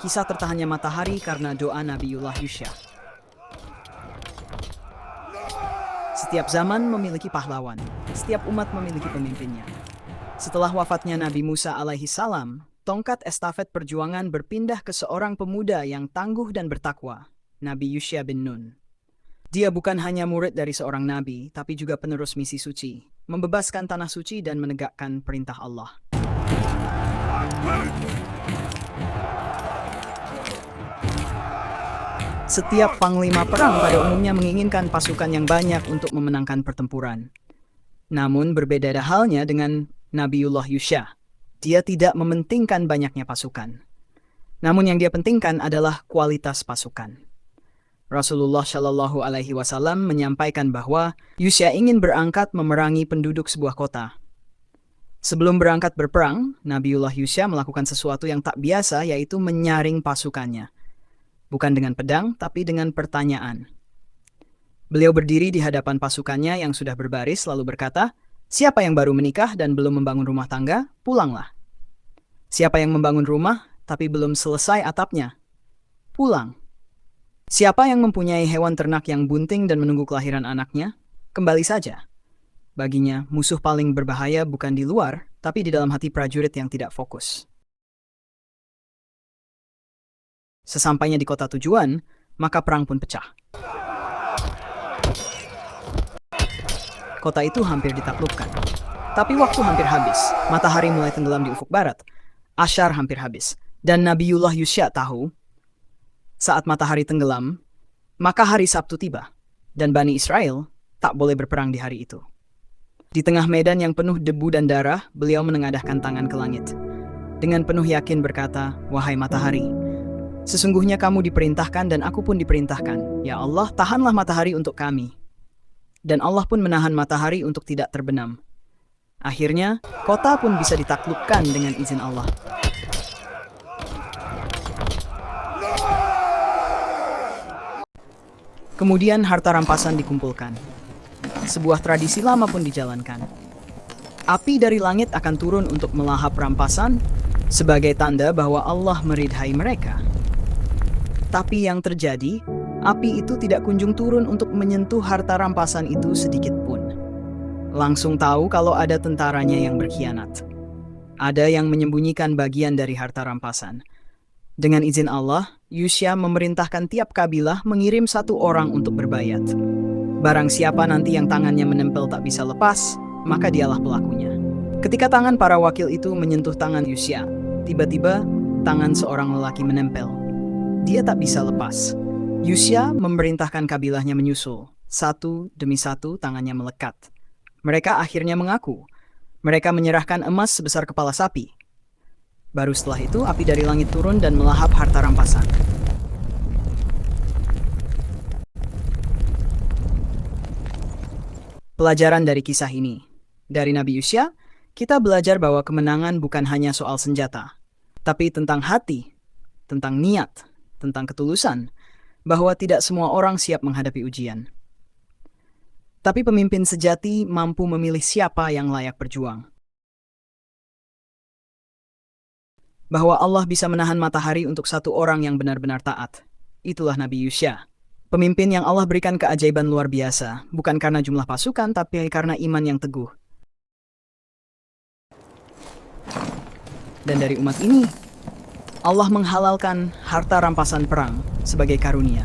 Kisah tertahannya matahari karena doa Nabiullah Yusya. Setiap zaman memiliki pahlawan, setiap umat memiliki pemimpinnya. Setelah wafatnya Nabi Musa alaihi salam, tongkat estafet perjuangan berpindah ke seorang pemuda yang tangguh dan bertakwa, Nabi Yusya bin Nun. Dia bukan hanya murid dari seorang nabi, tapi juga penerus misi suci, membebaskan tanah suci dan menegakkan perintah Allah. Setiap panglima perang pada umumnya menginginkan pasukan yang banyak untuk memenangkan pertempuran. Namun berbeda halnya dengan Nabiullah Yusya. Dia tidak mementingkan banyaknya pasukan. Namun yang dia pentingkan adalah kualitas pasukan. Rasulullah Shallallahu Alaihi Wasallam menyampaikan bahwa Yusya ingin berangkat memerangi penduduk sebuah kota. Sebelum berangkat berperang, Nabiullah Yusya melakukan sesuatu yang tak biasa, yaitu menyaring pasukannya. Bukan dengan pedang, tapi dengan pertanyaan. Beliau berdiri di hadapan pasukannya yang sudah berbaris lalu berkata, "Siapa yang baru menikah dan belum membangun rumah tangga, pulanglah. Siapa yang membangun rumah tapi belum selesai atapnya, pulang. Siapa yang mempunyai hewan ternak yang bunting dan menunggu kelahiran anaknya, kembali saja." Baginya, musuh paling berbahaya bukan di luar, tapi di dalam hati prajurit yang tidak fokus. Sesampainya di kota tujuan, maka perang pun pecah. Kota itu hampir ditaklukkan. Tapi waktu hampir habis, matahari mulai tenggelam di ufuk barat, asyar hampir habis, dan Nabiullah Yusya tahu, saat matahari tenggelam, maka hari Sabtu tiba, dan Bani Israel tak boleh berperang di hari itu. Di tengah medan yang penuh debu dan darah, beliau menengadahkan tangan ke langit. Dengan penuh yakin berkata, "Wahai matahari, sesungguhnya kamu diperintahkan dan aku pun diperintahkan. Ya Allah, tahanlah matahari untuk kami." Dan Allah pun menahan matahari untuk tidak terbenam. Akhirnya, kota pun bisa ditaklukkan dengan izin Allah. Kemudian harta rampasan dikumpulkan. Sebuah tradisi lama pun dijalankan. Api dari langit akan turun untuk melahap rampasan sebagai tanda bahwa Allah meridhai mereka. Tapi yang terjadi, api itu tidak kunjung turun untuk menyentuh harta rampasan itu sedikit pun. Langsung tahu kalau ada tentaranya yang berkhianat. Ada yang menyembunyikan bagian dari harta rampasan. Dengan izin Allah, Yusya memerintahkan tiap kabilah mengirim satu orang untuk berbayat. Barang siapa nanti yang tangannya menempel tak bisa lepas, maka dialah pelakunya. Ketika tangan para wakil itu menyentuh tangan Yusya, tiba-tiba tangan seorang lelaki menempel. Dia tak bisa lepas. Yusya memerintahkan kabilahnya menyusul. Satu demi satu tangannya melekat. Mereka akhirnya mengaku. Mereka menyerahkan emas sebesar kepala sapi. Baru setelah itu api dari langit turun dan melahap harta rampasan. Pelajaran dari kisah ini. Dari Nabi Yusya, kita belajar bahwa kemenangan bukan hanya soal senjata, tapi tentang hati, tentang niat, tentang ketulusan, bahwa tidak semua orang siap menghadapi ujian. Tapi pemimpin sejati mampu memilih siapa yang layak berjuang. Bahwa Allah bisa menahan matahari untuk satu orang yang benar-benar taat. Itulah Nabi Yusya. Pemimpin yang Allah berikan keajaiban luar biasa, bukan karena jumlah pasukan, tapi karena iman yang teguh. Dan dari umat ini, Allah menghalalkan harta rampasan perang sebagai karunia.